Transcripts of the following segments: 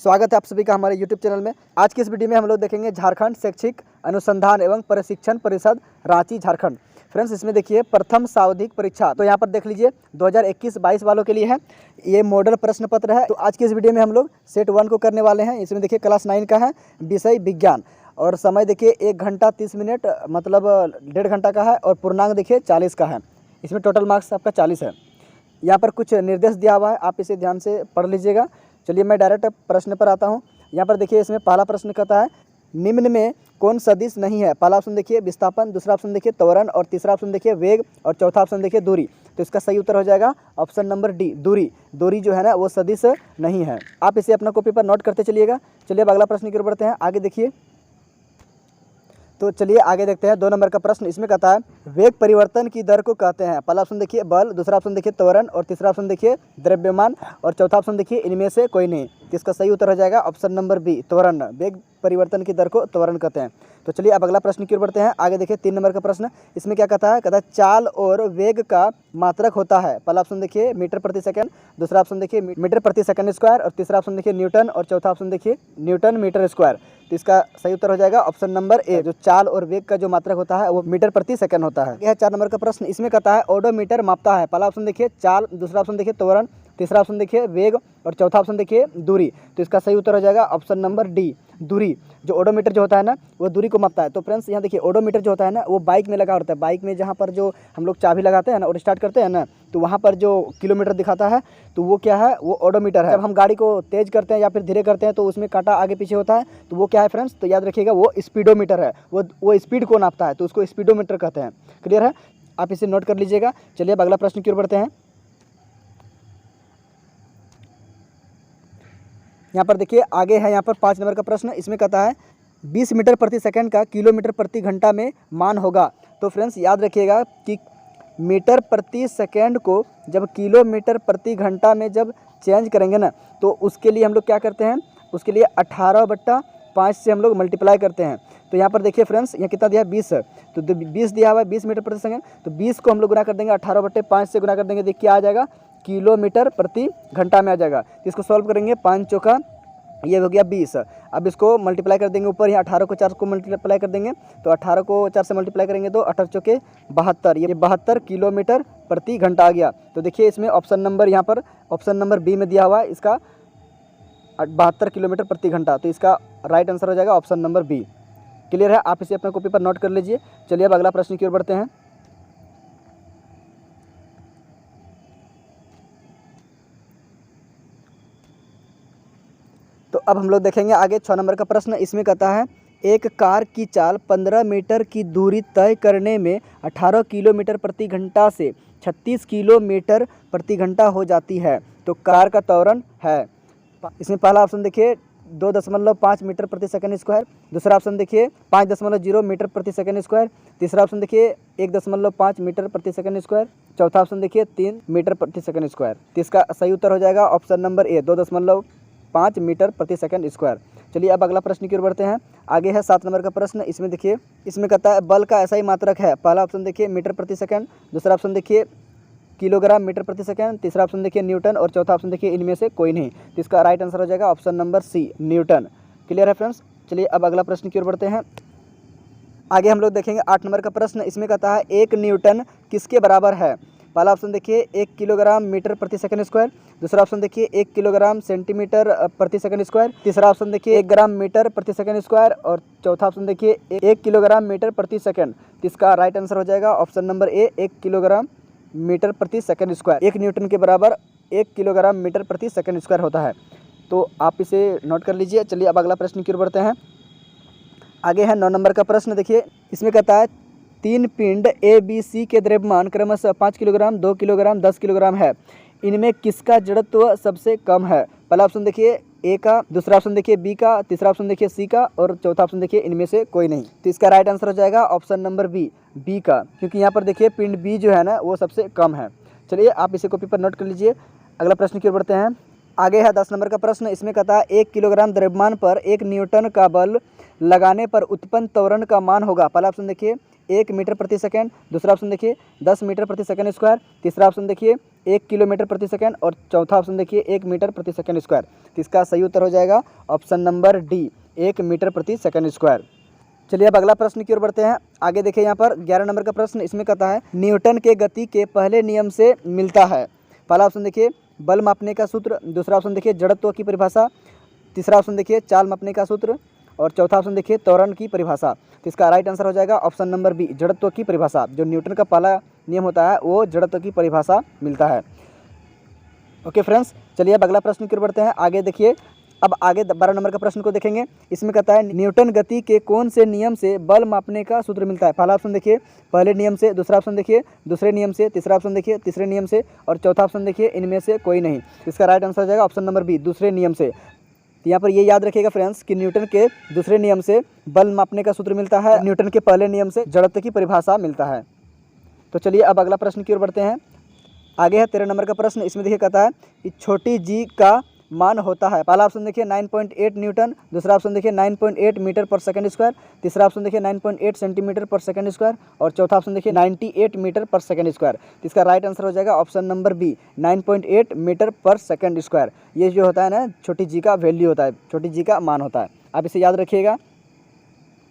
स्वागत है आप सभी का हमारे YouTube चैनल में। आज की इस वीडियो में हम लोग देखेंगे झारखंड शैक्षिक अनुसंधान एवं प्रशिक्षण परिषद रांची झारखंड। फ्रेंड्स, इसमें देखिए प्रथम सावधिक परीक्षा, तो यहाँ पर देख लीजिए 2021-22 वालों के लिए है। ये मॉडल प्रश्न पत्र है। तो आज की इस वीडियो में हम लोग सेट 1 को करने वाले हैं। इसमें देखिए क्लास 9 का है, विषय विज्ञान, और समय देखिए 1 घंटा 30 मिनट, मतलब 1.5 घंटा का है, और पूर्णांक देखिए 40 का है। इसमें टोटल मार्क्स आपका 40 है। यहाँ पर कुछ निर्देश दिया हुआ है, आप इसे ध्यान से पढ़ लीजिएगा। चलिए मैं डायरेक्ट प्रश्न पर आता हूँ। यहाँ पर देखिए इसमें पहला प्रश्न कहता है निम्न में कौन सदिश नहीं है। पहला ऑप्शन देखिए विस्थापन, दूसरा ऑप्शन देखिए त्वरण, और तीसरा ऑप्शन देखिए वेग, और चौथा ऑप्शन देखिए दूरी। तो इसका सही उत्तर हो जाएगा ऑप्शन नंबर डी, दूरी। दूरी जो है ना वो सदिश नहीं है। आप इसे अपना कॉपी पर नोट करते चलिएगा। चलिए अब अगला प्रश्न की ओर बढ़ते हैं। आगे देखिए, तो चलिए आगे देखते हैं 2 नंबर का प्रश्न। इसमें कहता है वेग परिवर्तन की दर को कहते हैं। पहला ऑप्शन देखिए बल, दूसरा ऑप्शन देखिए त्वरण, और तीसरा ऑप्शन देखिए द्रव्यमान, और चौथा ऑप्शन देखिए इनमें से कोई नहीं। इसका सही उत्तर हो जाएगा ऑप्शन नंबर बी, त्वरण। वेग परिवर्तन की दर को त्वरण कहते हैं। तो चलिए अब अगला प्रश्न की ओर बढ़ते हैं। आगे देखिए 3 नंबर का प्रश्न। इसमें क्या कहता है चाल और वेग का मात्रक होता है। पहला ऑप्शन देखिए मीटर प्रति सेकंड, दूसरा ऑप्शन देखिए मीटर प्रति सेकंड स्क्वायर, और तीसरा ऑप्शन देखिए न्यूटन, और चौथा ऑप्शन देखिए न्यूटन मीटर स्क्वायर। तो इसका सही उत्तर हो जाएगा ऑप्शन नंबर ए, जो चाल और वेग का जो मात्रक होता है वो मीटर प्रति सेकंड होता है। यह 4 नंबर का प्रश्न। इसमें कहता है ओडोमीटर मापता है। पहला ऑप्शन देखिए चाल, दूसरा ऑप्शन देखिए त्वरण, तीसरा ऑप्शन देखिए वेग, और चौथा ऑप्शन देखिए दूरी। तो इसका सही उत्तर हो जाएगा ऑप्शन नंबर डी, दूरी। जो ओडोमीटर जो होता है ना वो दूरी को मापता है। तो फ्रेंड्स यहाँ देखिए ओडोमीटर जो होता है ना वो बाइक में लगा होता है। बाइक में जहाँ पर जो हम लोग चाबी लगाते हैं ना और स्टार्ट करते हैं ना, तो वहाँ पर जो किलोमीटर दिखाता है तो वो क्या है, वो ओडोमीटर है। जब हम गाड़ी को तेज करते हैं या फिर धीरे करते हैं तो उसमें कांटा आगे पीछे होता है, तो वो क्या है फ्रेंड्स, तो याद रखिएगा वो स्पीडोमीटर है। वो स्पीड को नापता है, तो उसको स्पीडोमीटर कहते हैं। क्लियर है, आप इसे नोट कर लीजिएगा। चलिए अब अगला प्रश्न की ओर बढ़ते हैं। यहाँ पर देखिए आगे है यहाँ पर 5 नंबर का प्रश्न। इसमें कहता है 20 मीटर प्रति सेकंड का किलोमीटर प्रति घंटा में मान होगा। तो फ्रेंड्स याद रखिएगा कि मीटर प्रति सेकंड को जब किलोमीटर प्रति घंटा में जब चेंज करेंगे ना, तो उसके लिए हम लोग क्या करते हैं, उसके लिए 18/5 से हम लोग मल्टीप्लाई करते हैं। तो यहाँ पर देखिए फ्रेंड्स, यहाँ कितना दिया है 20 है, तो 20 दिया हुआ है 20 मीटर प्रति सेकंड। तो 20 को हम लोग गुना कर देंगे 18/5 से गुना कर देंगे, देखिए क्या आ जाएगा, किलोमीटर प्रति घंटा में आ जाएगा। इसको सॉल्व करेंगे, 5 चौका ये हो गया 20। अब इसको मल्टीप्लाई कर देंगे ऊपर, यहाँ 18 को 4 को मल्टीप्लाई कर देंगे, तो 18 को 4 से मल्टीप्लाई करेंगे तो 18 चौके 72, ये 72 किलोमीटर प्रति घंटा आ गया। तो देखिए इसमें ऑप्शन नंबर, यहाँ पर ऑप्शन नंबर बी में दिया हुआ है इसका 72 किलोमीटर प्रति घंटा। तो इसका राइट आंसर हो जाएगा ऑप्शन नंबर बी। क्लियर है, आप इसे अपने कॉपी पर नोट कर लीजिए। चलिए अब अगला प्रश्न की ओर बढ़ते हैं। तो अब हम लोग देखेंगे आगे 6 नंबर का प्रश्न। इसमें कहता है एक कार की चाल 15 मीटर की दूरी तय करने में 18 किलोमीटर प्रति घंटा से 36 किलोमीटर प्रति घंटा हो जाती है, तो कार का त्वरण है। इसमें पहला ऑप्शन देखिए 2.5 मीटर प्रति सेकंड स्क्वायर, दूसरा ऑप्शन देखिए 5.0 मीटर प्रति सेकंड स्क्वायर, तीसरा ऑप्शन देखिए 1.5 मीटर प्रति सेकंड स्क्वायर, चौथा ऑप्शन देखिए 3 मीटर प्रति सेकंड स्क्वायर। तो इसका सही उत्तर हो जाएगा ऑप्शन नंबर ए, 2.5 मीटर प्रति सेकंड स्क्वायर। चलिए अब अगला प्रश्न की ओर बढ़ते हैं। आगे है 7 नंबर का प्रश्न। इसमें देखिए, इसमें कहता है बल का ऐसा ही मात्रक है। पहला ऑप्शन देखिए मीटर प्रति सेकंड, दूसरा ऑप्शन देखिए किलोग्राम मीटर प्रति सेकंड, तीसरा ऑप्शन देखिए न्यूटन, और चौथा ऑप्शन देखिए इनमें से कोई नहीं। तो इसका राइट आंसर हो जाएगा option number C, Newton. Clear है फ्रेंड्स। चलिए अब अगला प्रश्न की ओर बढ़ते हैं। आगे हम लोग देखेंगे 8 नंबर का प्रश्न। इसमें कहता है 1 न्यूटन किसके बराबर है। पहला ऑप्शन देखिए 1 किलोग्राम मीटर प्रति सेकंड स्क्वायर, दूसरा ऑप्शन देखिए 1 किलोग्राम सेंटीमीटर प्रति सेकंड स्क्वायर, तीसरा ऑप्शन देखिए 1 ग्राम मीटर प्रति सेकंड स्क्वायर, और चौथा ऑप्शन देखिए 1 किलोग्राम मीटर प्रति सेकंड। इसका राइट आंसर हो जाएगा option number A, 1 kilogram metre प्रति सेकंड स्क्वायर। 1 न्यूटन के बराबर 1 किलोग्राम मीटर प्रति सेकंड स्क्वायर होता है। तो आप इसे नोट कर लीजिए। चलिए अब अगला प्रश्न की ओर बढ़ते हैं। आगे है 9 नंबर का प्रश्न। देखिए इसमें कहता है 3 पिंड ए बी सी के द्रव्यमान क्रमशः 5 किलोग्राम, 2 किलोग्राम, 10 किलोग्राम है। इनमें किसका जड़त्व सबसे कम है। पहला ऑप्शन देखिए ए का, दूसरा ऑप्शन देखिए बी का, तीसरा ऑप्शन देखिए सी का, और चौथा ऑप्शन देखिए इनमें से कोई नहीं। तो इसका राइट आंसर हो जाएगा ऑप्शन नंबर बी का, क्योंकि यहाँ पर देखिए पिंड बी जो है ना वो सबसे कम है। चलिए आप इसे कॉपी पर नोट कर लीजिए। अगला प्रश्न की ओर बढ़ते हैं। आगे है 10 नंबर का प्रश्न। इसमें कहता है 1 किलोग्राम द्रव्यमान पर 1 न्यूटन का बल लगाने पर उत्पन्न त्वरण का मान होगा। पहला ऑप्शन देखिए 1 मीटर प्रति सेकंड, दूसरा ऑप्शन देखिए 10 मीटर प्रति सेकंड स्क्वायर, तीसरा ऑप्शन देखिए 1 किलोमीटर प्रति सेकंड और चौथा ऑप्शन देखिए 1 मीटर प्रति सेकंड स्क्वायर। तो इसका सही उत्तर हो जाएगा ऑप्शन नंबर डी, 1 मीटर प्रति सेकंड स्क्वायर। चलिए अब अगला प्रश्न की ओर बढ़ते हैं। आगे देखिए यहाँ पर 11 नंबर का प्रश्न, इसमें कहता है न्यूटन के गति के पहले नियम से मिलता है। पहला ऑप्शन देखिए बल मापने का सूत्र, दूसरा ऑप्शन देखिए जड़त्व की परिभाषा, तीसरा ऑप्शन देखिए चाल मापने का सूत्र और चौथा ऑप्शन देखिए त्वरण की परिभाषा। तो इसका राइट आंसर हो जाएगा ऑप्शन नंबर बी, जड़त्व की परिभाषा। जो न्यूटन का पहला नियम होता है वो जड़त्व की परिभाषा मिलता है। ओके फ्रेंड्स, चलिए अब अगला प्रश्न की ओर बढ़ते हैं। आगे देखिए, अब आगे 12 नंबर का प्रश्न को देखेंगे। इसमें कहता है न्यूटन गति के कौन से नियम से बल मापने का सूत्र मिलता है। पहला ऑप्शन देखिए पहले नियम से, दूसरा ऑप्शन देखिए दूसरे नियम से, तीसरा ऑप्शन देखिए तीसरे नियम से और चौथा ऑप्शन देखिए इनमें से कोई नहीं। इसका राइट आंसर हो जाएगा ऑप्शन नंबर बी, दूसरे नियम से। तो यहाँ पर ये याद रखिएगा फ्रेंड्स कि न्यूटन के दूसरे नियम से बल मापने का सूत्र मिलता है, न्यूटन के पहले नियम से जड़त्व की परिभाषा मिलता है। तो चलिए अब अगला प्रश्न की ओर बढ़ते हैं। आगे है 13 नंबर का प्रश्न। इसमें देखिए कहता है कि छोटी जी का मान होता है। पहला ऑप्शन देखिए 9.8 न्यूटन, दूसरा ऑप्शन देखिए 9.8 मीटर पर सेकंड स्क्वायर, तीसरा ऑप्शन देखिए 9.8 सेंटीमीटर पर सेकंड स्क्वायर और चौथा ऑप्शन देखिए 98 मीटर पर सेकंड स्क्वायर। इसका राइट आंसर हो जाएगा ऑप्शन नंबर बी, 9.8 मीटर पर सेकंड स्क्वायर। ये जो होता है ना छोटी जी का वैल्यू होता है, छोटी जी का मान होता है, आप इसे याद रखिएगा।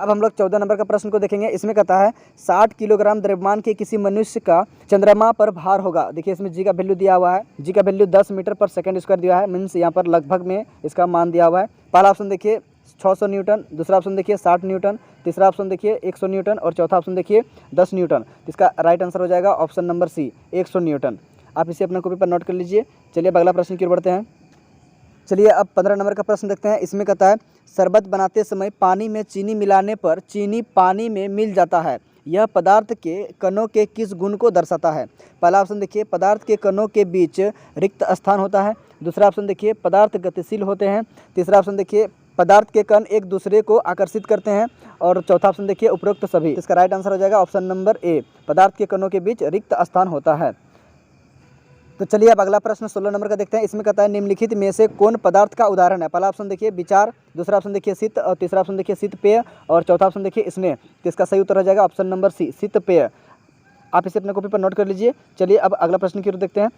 अब हम लोग 14 नंबर का प्रश्न को देखेंगे। इसमें कहता है 60 किलोग्राम द्रव्यमान के किसी मनुष्य का चंद्रमा पर भार होगा। देखिए इसमें जी का वैल्यू दिया हुआ है, जी का वैल्यू 10 मीटर पर सेकंड स्क्वायर दिया है, मीन्स यहाँ पर लगभग में इसका मान दिया हुआ है। पहला ऑप्शन देखिए 600 न्यूटन, दूसरा ऑप्शन देखिए 60 न्यूटन, तीसरा ऑप्शन देखिए 100 न्यूटन और चौथा ऑप्शन देखिए 10 न्यूटन। इसका राइट आंसर हो जाएगा ऑप्शन नंबर सी, 100 न्यूटन। आप इसे अपने कॉपी पर नोट कर लीजिए। चलिए अब अगला प्रश्न की ओर बढ़ते हैं। चलिए अब 15 नंबर का प्रश्न देखते हैं। इसमें कहता है शरबत बनाते समय पानी में चीनी मिलाने पर चीनी पानी में मिल जाता है, यह पदार्थ के कणों के किस गुण को दर्शाता है। पहला ऑप्शन देखिए पदार्थ के कणों के बीच रिक्त स्थान होता है, दूसरा ऑप्शन देखिए पदार्थ गतिशील होते हैं, तीसरा ऑप्शन देखिए पदार्थ के कण एक दूसरे को आकर्षित करते हैं और चौथा ऑप्शन देखिए उपरोक्त सभी। इसका राइट आंसर हो जाएगा ऑप्शन नंबर ए, पदार्थ के कणों के बीच रिक्त स्थान होता है। तो चलिए अब अगला प्रश्न 16 नंबर का देखते हैं। इसमें कहता है निम्नलिखित में से कौन पदार्थ का उदाहरण है। पहला ऑप्शन देखिए विचार, दूसरा ऑप्शन देखिए शीत और तीसरा ऑप्शन देखिए शीत पेय और चौथा ऑप्शन देखिए स्नेह। तो इसका सही उत्तर हो जाएगा ऑप्शन नंबर सी, शीत पेय। आप इसे अपने कॉपी पर नोट कर लीजिए। चलिए अब अगला प्रश्न की ओर देखते हैं।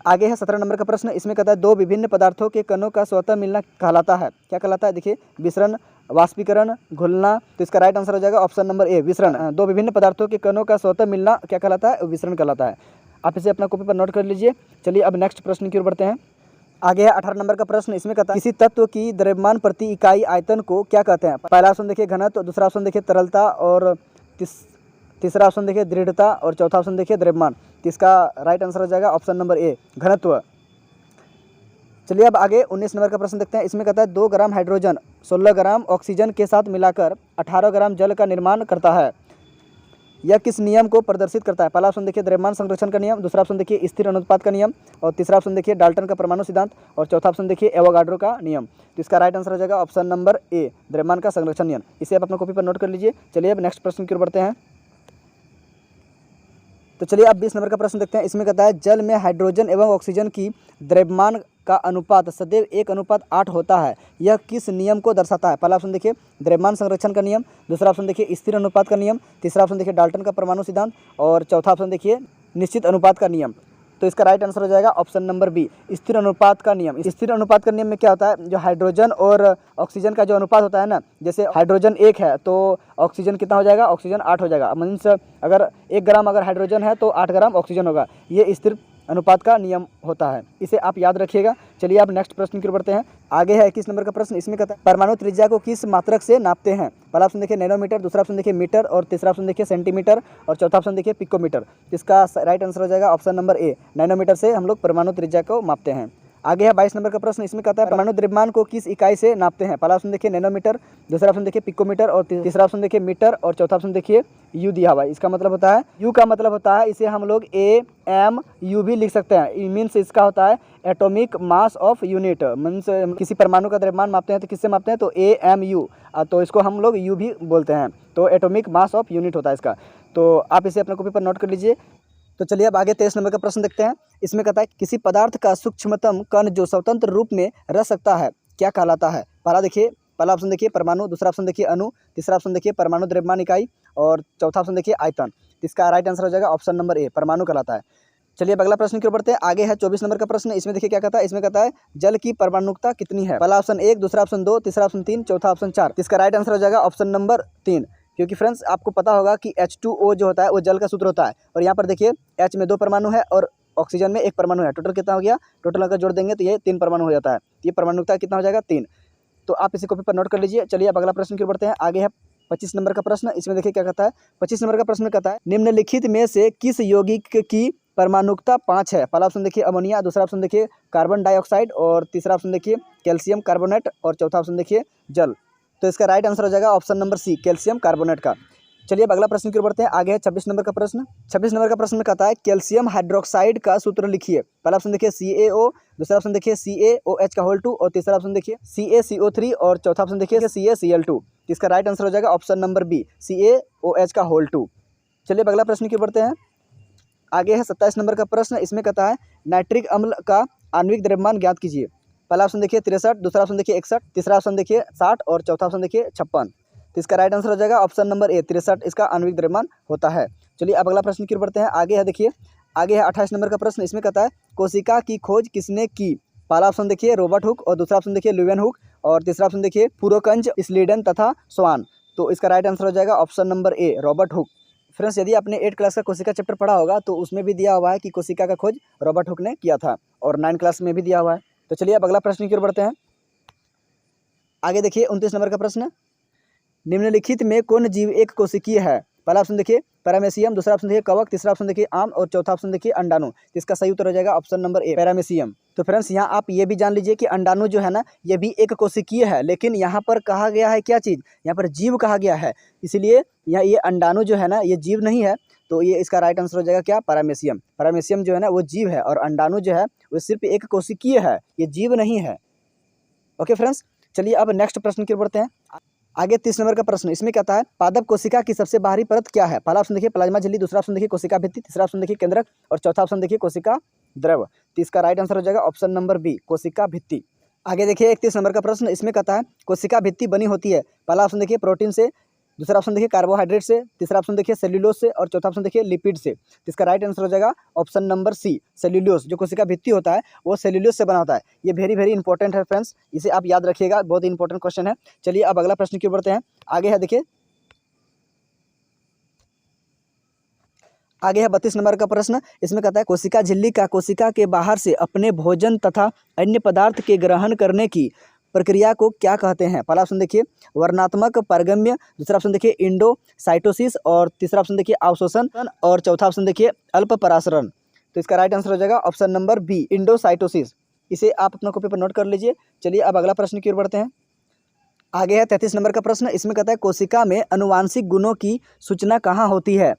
आगे है 17 नंबर का प्रश्न। इसमें कहता है दो विभिन्न पदार्थों के कणों का स्वतः मिलना कहलाता है। क्या कहलाता है? देखिए विसरण, वाष्पीकरण, घुलना। तो इसका राइट आंसर हो जाएगा ऑप्शन नंबर ए, विसरण। दो विभिन्न पदार्थों के कणों का स्वतः मिलना क्या कहलाता है? विसरण कहलाता है। आप इसे अपना कॉपी पर नोट कर लीजिए। चलिए अब नेक्स्ट प्रश्न की ओर बढ़ते हैं। आगे है 18 नंबर का प्रश्न। इसमें कहता है किसी तत्व की द्रव्यमान प्रति इकाई आयतन को क्या कहते हैं। पहला ऑप्शन देखिए घनत्व, दूसरा ऑप्शन देखिए तरलता और तीसरा ऑप्शन देखिए दृढ़ता और चौथा ऑप्शन देखिए द्रव्यमान। तो इसका राइट आंसर हो जाएगा ऑप्शन नंबर ए, घनत्व। चलिए अब आगे 19 नंबर का प्रश्न देखते हैं। इसमें कहता है 2 ग्राम हाइड्रोजन 16 ग्राम ऑक्सीजन के साथ मिलाकर 18 ग्राम जल का निर्माण करता है, यह किस नियम को प्रदर्शित करता है। पहला ऑप्शन देखिए द्रव्यमान संरक्षण का नियम, दूसरा ऑप्शन देखिए स्थिर अनुपात का नियम और तीसरा ऑप्शन देखिए डाल्टन का परमाणु सिद्धांत और चौथा ऑप्शन देखिए एवोगाड्रो का नियम। तो इसका राइट आंसर हो जाएगा ऑप्शन नंबर ए, द्रव्यमान का संरक्षण नियम। इसे आप अपना कॉपी पर नोट कर लीजिए। चलिए अब नेक्स्ट प्रश्न की ओर बढ़ते हैं। तो चलिए अब 20 नंबर का प्रश्न देखते हैं। इसमें कहता है जल में हाइड्रोजन एवं ऑक्सीजन की द्रव्यमान का अनुपात सदैव 1:8 होता है, यह किस नियम को दर्शाता है। पहला ऑप्शन देखिए द्रव्यमान संरक्षण का नियम, दूसरा ऑप्शन देखिए स्थिर अनुपात का नियम, तीसरा ऑप्शन देखिए डाल्टन का परमाणु सिद्धांत और चौथा ऑप्शन देखिए निश्चित अनुपात का नियम। तो इसका राइट आंसर हो जाएगा ऑप्शन नंबर बी, स्थिर अनुपात का नियम। स्थिर अनुपात का नियम में क्या होता है, जो हाइड्रोजन और ऑक्सीजन का जो अनुपात होता है ना, जैसे हाइड्रोजन 1 है तो ऑक्सीजन कितना हो जाएगा, ऑक्सीजन 8 हो जाएगा। मीन्स अगर 1 ग्राम अगर हाइड्रोजन है तो 8 ग्राम ऑक्सीजन होगा। ये स्थिर अनुपात का नियम होता है, इसे आप याद रखिएगा। चलिए आप नेक्स्ट प्रश्न की ओर बढ़ते हैं। आगे है 21 नंबर का प्रश्न। इसमें कहता है परमाणु त्रिज्या को किस मात्रक से नापते हैं। पहला ऑप्शन देखिए नैनोमीटर, दूसरा ऑप्शन देखिए मीटर और तीसरा ऑप्शन देखिए सेंटीमीटर और चौथा ऑप्शन देखिए पिकोमीटर। इसका राइट आंसर हो जाएगा ऑप्शन नंबर ए, नैनोमीटर से हम लोग परमाणु त्रिज्या को मापते हैं। आगे है 22 नंबर का प्रश्न। इसमें कहता है परमाणु द्रव्यमान को किस इकाई से नापते हैं। पहला ऑप्शन देखिए नैनोमीटर, दूसरा ऑप्शन देखिए पिकोमीटर और तीसरा ऑप्शन देखिए मीटर और चौथा ऑप्शन देखिए यू दिया हुआ है। इसका मतलब होता है, यू का मतलब होता है इसे हम लोग AMU भी लिख सकते हैं। मीन्स इसका होता है atomic mass of unit. Means किसी परमाणु का द्रव्यमान मापते हैं तो किससे मापते हैं, तो AMU, तो इसको हम लोग यू भी बोलते हैं। तो एटॉमिक मास ऑफ यूनिट होता है इसका। तो आप इसे अपने कॉपी पर नोट कर लीजिए। तो चलिए अब आगे 23 नंबर का प्रश्न देखते हैं। इसमें कहता है किसी पदार्थ का सूक्ष्मतम कण जो स्वतंत्र रूप में रह सकता है क्या कहलाता है। पहला ऑप्शन देखिए परमाणु, दूसरा ऑप्शन देखिए अणु, तीसरा ऑप्शन देखिए परमाणु द्रव्यमान इकाई और चौथा ऑप्शन देखिए आयतन। इसका राइट आंसर हो जाएगा ऑप्शन नंबर ए, परमाणु कहलाता है। चलिए अब अगला प्रश्न की ओर बढ़ते हैं। आगे है 24 नंबर का प्रश्न। इसमें देखिए क्या कहता है, इसमें कहता है जल की परमाणुकता कितनी है। पहला ऑप्शन 1, दूसरा ऑप्शन 2, तीसरा ऑप्शन 3, चौथा ऑप्शन 4। इसका राइट आंसर हो जाएगा ऑप्शन नंबर 3। क्योंकि फ्रेंड्स आपको पता होगा कि H2O जो होता है वो जल का सूत्र होता है, और यहाँ पर देखिए H में 2 परमाणु है और ऑक्सीजन में 1 परमाणु है। टोटल कितना हो गया, टोटल अगर जोड़ देंगे तो ये 3 परमाणु हो जाता है। ये परमाणुकता कितना हो जाएगा, 3। तो आप इसी कॉपी पर नोट कर लीजिए। चलिए अब अगला प्रश्न की ओर बढ़ते हैं। आगे है 25 नंबर का प्रश्न। इसमें देखिए क्या कहता है, 25 नंबर का प्रश्न कहता है निम्नलिखित में से किस यौगिक की परमाणुकता 5 है। पहला ऑप्शन देखिए अमोनिया, दूसरा ऑप्शन देखिए कार्बन डाइऑक्साइड और तीसरा ऑप्शन देखिए कैल्शियम कार्बोनेट और चौथा ऑप्शन देखिए जल। तो इसका राइट आंसर हो जाएगा option number C, calcium carbonate का। चलिए अब अगला प्रश्न की ओर बढ़ते हैं। आगे है 26 नंबर का प्रश्न। 26 नंबर का प्रश्न में कहता है कैल्शियम हाइड्रोक्साइड का सूत्र लिखिए। पहला ऑप्शन देखिए CaO, दूसरा ऑप्शन देखिए CaOH का होल 2 और तीसरा ऑप्शन देखिए CaCO3 और चौथा ऑप्शन देखिए CaCl2। इसका राइट आंसर हो जाएगा ऑप्शन नंबर बी, CaOH का होल 2। चलिए अब अगला प्रश्न की ओर बढ़ते हैं। आगे है 27 नंबर का प्रश्न। इसमें कहता है नाइट्रिक अम्ल का आणविक द्रव्यमान ज्ञात कीजिए। पहला ऑप्शन देखिए 63, दूसरा ऑप्शन देखिए 61, तीसरा ऑप्शन देखिए 60 और चौथा ऑप्शन देखिए 56। तो इसका राइट आंसर हो जाएगा ऑप्शन नंबर ए, 63 इसका आणविक द्रव्यमान होता है। चलिए अब अगला प्रश्न की ओर बढ़ते हैं। आगे है देखिए, आगे है 28 नंबर का प्रश्न। इसमें कहता है कोशिका की खोज किसने की। पहला ऑप्शन देखिए रॉबर्ट हुक और दूसरा ऑप्शन देखिए लुईविन हुक और तीसरा ऑप्शन देखिए फुरोकंज, स्लीडन तथा स्वान। तो इसका राइट आंसर हो जाएगा ऑप्शन नंबर ए, रॉबर्ट हुक। फ्रेंड्स यदि आपने 8 क्लास का कोशिका चैप्टर पढ़ा होगा तो उसमें भी दिया हुआ है कि कोशिका का खोज रॉबर्ट हुक ने किया था, और 9 क्लास में भी दिया हुआ है। तो चलिए अब अगला प्रश्न की ओर बढ़ते हैं। आगे देखिए 29 नंबर का प्रश्न। निम्नलिखित में कौन जीव एक कोशिकीय है। पहला ऑप्शन देखिए पैरामेसियम, दूसरा ऑप्शन देखिए कवक, तीसरा ऑप्शन देखिए आम और चौथा ऑप्शन देखिए अंडाणु। इसका सही उत्तर हो जाएगा ऑप्शन नंबर ए, पैरामेसियम। तो फ्रेंड्स यहाँ आप ये भी जान लीजिए कि अंडाणु जो है ना ये भी एक कोशिकीय है, लेकिन यहाँ पर कहा गया है क्या चीज़, यहाँ पर जीव कहा गया है, इसलिए यहाँ ये अंडाणु जो है ना ये जीव नहीं है। तो ये इसका राइट आंसर हो जाएगा क्या, पैरामेसियम। पैरामेसियम जो है ना वो जीव है और अंडाणु जो है वो सिर्फ एक कोशिकीय है, ये जीव नहीं है। ओके फ्रेंड्स, चलिए अब नेक्स्ट प्रश्न की ओर बढ़ते हैं। आगे 30 नंबर का प्रश्न। इसमें कहता है पादप कोशिका की सबसे बाहरी परत क्या है। पहला ऑप्शन देखिए प्लाज्मा झिल्ली, दूसरा ऑप्शन देखिए कोशिका भित्ति, तीसरा ऑप्शन देखिए केंद्रक और चौथा ऑप्शन देखिए कोशिका द्रव। तो इसका राइट आंसर हो जाएगा ऑप्शन नंबर बी, कोशिका भित्ति। आगे देखिए 31 नंबर का प्रश्न। इसमें कहता है कोशिका भित्ति बनी होती है। पहला ऑप्शन देखिए प्रोटीन से, दूसरा ऑप्शन देखिए कार्बोहाइड्रेट से, तीसरा ऑप्शन देखिए सेल्यूलोज से और चौथा ऑप्शन देखिए लिपिड से। तो इसका राइट आंसर हो जाएगा ऑप्शन नंबर सी, सेल्यूलोज। जो कोशिका भित्ति होता है वो सेल्यूलोज से बना होता है। ये वेरी इंपॉर्टेंट है फ्रेंड्स, इसे आप याद रखिएगा, बहुत इंपॉर्टेंट क्वेश्चन है। चलिए अब अगला प्रश्न की ओर बढ़ते हैं। आगे है देखिए, आगे है 32 नंबर का प्रश्न। इसमें कहता है कोशिका झिल्ली का कोशिका के बाहर से अपने भोजन तथा अन्य पदार्थ के ग्रहण करने की प्रक्रिया को क्या कहते हैं। पहला ऑप्शन देखिए वर्णात्मक पारगम्य, दूसरा ऑप्शन देखिए इंडोसाइटोसिस और तीसरा ऑप्शन देखिए अवशोषण और चौथा ऑप्शन देखिए अल्प परासरण। तो इसका राइट आंसर हो जाएगा ऑप्शन नंबर बी, इंडोसाइटोसिस। इसे आप अपना कॉपी पर नोट कर लीजिए। चलिए अब अगला प्रश्न की ओर बढ़ते हैं। आगे है 33 नंबर का प्रश्न। इसमें कहता है कोशिका में अनुवांशिक गुणों की सूचना कहाँ होती है।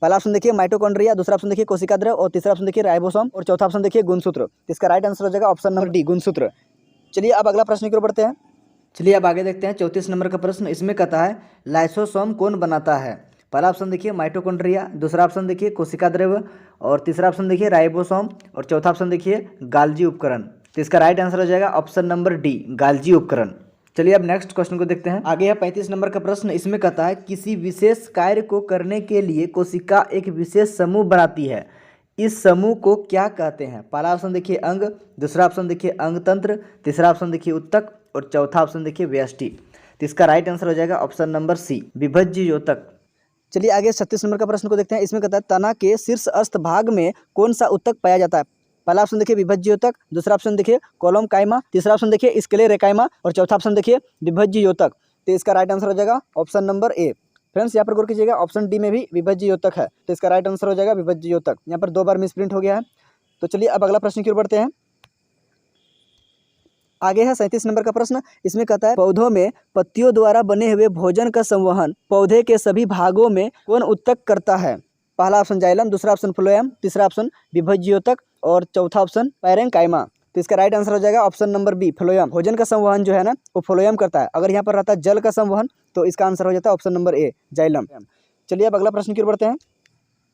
पहला ऑप्शन देखिए माइटोकॉन्ड्रिया, दूसरा ऑप्शन देखिए कोशिका द्रव और तीसरा ऑप्शन देखिए राइबोसोम और चौथा ऑप्शन देखिए गुणसूत्र। इसका राइट आंसर हो जाएगा ऑप्शन नंबर डी, गुणसूत्र। चलिए अब अगला प्रश्न की ओर बढ़ते हैं। चलिए अब आगे देखते हैं 34 नंबर का प्रश्न। इसमें कहता है लाइसोसोम कौन बनाता है। पहला ऑप्शन देखिए माइटोकॉन्ड्रिया, दूसरा ऑप्शन देखिए कोशिका द्रव और तीसरा ऑप्शन देखिए राइबोसोम और चौथा ऑप्शन देखिए गाल्जी उपकरण। तो इसका राइट आंसर हो जाएगा ऑप्शन नंबर डी, गाल्जी उपकरण। चलिए अब नेक्स्ट क्वेश्चन को देखते हैं। आगे है 35 नंबर का प्रश्न। इसमें कहता है किसी विशेष कार्य को करने के लिए कोशिका एक विशेष समूह बनाती है, इस समूह को क्या कहते हैं। पहला ऑप्शन देखिए अंग, दूसरा ऑप्शन देखिए अंग तंत्र, तीसरा ऑप्शन देखिए उत्तक और चौथा ऑप्शन देखिए व्यष्टि। तो इसका राइट आंसर हो जाएगा ऑप्शन नंबर सी, विभज्य योतक। चलिए आगे 36 नंबर का प्रश्न को देखते हैं। इसमें कहता है तना के शीर्षस्थ भाग में कौन सा उत्तक पाया जाता है। पहला ऑप्शन देखिए विभज्य योतक, दूसरा ऑप्शन देखिए कॉलम कायमा, तीसरा ऑप्शन देखिए स्क्लेरेकाइमा और चौथा ऑप्शन देखिए विभज्य योतक। तो इसका राइट आंसर हो जाएगा ऑप्शन नंबर ए। फ्रेंड्स यहाँ पर गौर कीजिएगा, ऑप्शन डी में भी विभज्य योतक है, तो इसका राइट आंसर हो जाएगा विभज्य योतक। यहाँ पर 2 बार मिसप्रिंट हो गया है। तो चलिए अब अगला प्रश्न की ओर बढ़ते हैं। आगे है 37 नंबर का प्रश्न। इसमें कहता है पौधों में पत्तियों द्वारा बने हुए भोजन का संवहन पौधे के सभी भागों में कौन उत्तक करता है। पहला ऑप्शन जाइलम, दूसरा ऑप्शन फ्लोएम, तीसरा ऑप्शन विभज्य योतक और चौथा ऑप्शन पैरेंकाइमा। तो इसका राइट आंसर हो जाएगा ऑप्शन नंबर बी, फ्लोएम। भोजन का संवहन जो है ना वो फ्लोएम करता है। अगर यहाँ पर रहता है जल का संवहन तो इसका आंसर हो जाता है ऑप्शन नंबर ए, जाइलम। चलिए अब अगला प्रश्न की ओर बढ़ते हैं।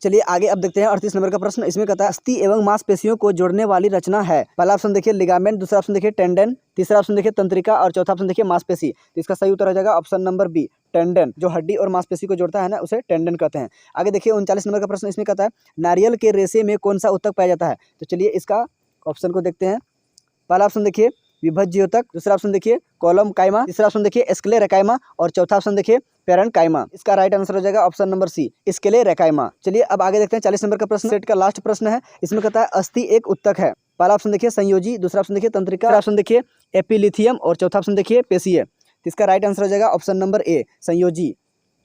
चलिए आगे अब देखते हैं 38 नंबर का प्रश्न। इसमें कहता है अस्थि एवं मांसपेशियों को जोड़ने वाली रचना है। पहला ऑप्शन देखिए लिगामेंट, दूसरा ऑप्शन देखिए टेंडन, तीसरा ऑप्शन देखिए तंत्रिका और चौथा ऑप्शन देखिए मांसपेशी। तो इसका सही उत्तर हो जाएगा ऑप्शन नंबर बी, टेंडन। जो हड्डी और मांसपेशी को जोड़ता है ना, उसे टेंडन कहते हैं। आगे देखिए 39 नंबर का प्रश्न। इसमें कहता है नारियल के रेशे में कौन सा ऊतक पाया जाता है। तो चलिए इसका ऑप्शन को देखते हैं। पहला ऑप्शन देखिए विभज्योतक, दूसरा ऑप्शन देखिए कॉलम काइमा, तीसरा ऑप्शन देखिए स्क्लेरेकाइमा और चौथा ऑप्शन देखिए पेरेन्काइमा। इसका राइट आंसर हो जाएगा ऑप्शन नंबर सी, स्क्लेरेकाइमा। चलिए अब आगे देखते हैं 40 नंबर का प्रश्न, सेट का लास्ट प्रश्न है। इसमें कहता है अस्थि एक ऊतक है। पहला ऑप्शन देखिए संयोजी, दूसरा ऑप्शन देखिए तंत्रिका, तीसरा ऑप्शन देखिए एपिलिथियम और चौथा ऑप्शन देखिए पेशीय। इसका राइट आंसर हो जाएगा ऑप्शन नंबर ए, संयोजी।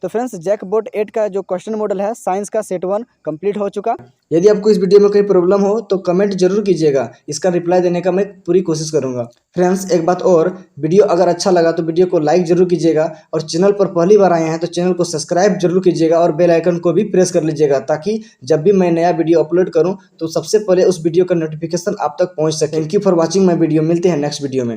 तो फ्रेंड्स जैकबोर्ड 8 का जो क्वेश्चन मॉडल है साइंस का सेट 1 कंप्लीट हो चुका। यदि आपको इस वीडियो में कोई प्रॉब्लम हो तो कमेंट जरूर कीजिएगा, इसका रिप्लाई देने का मैं पूरी कोशिश करूंगा। फ्रेंड्स एक बात और, वीडियो अगर अच्छा लगा तो वीडियो को लाइक जरूर कीजिएगा और चैनल पर पहली बार आए हैं तो चैनल को सब्सक्राइब जरूर कीजिएगा और बेल आइकन को भी प्रेस कर लीजिएगा, ताकि जब भी मैं नया वीडियो अपलोड करूँ तो सबसे पहले उस वीडियो का नोटिफिकेशन आप तक पहुँच सके। Thank you for watching my video. मिलते हैं नेक्स्ट वीडियो में।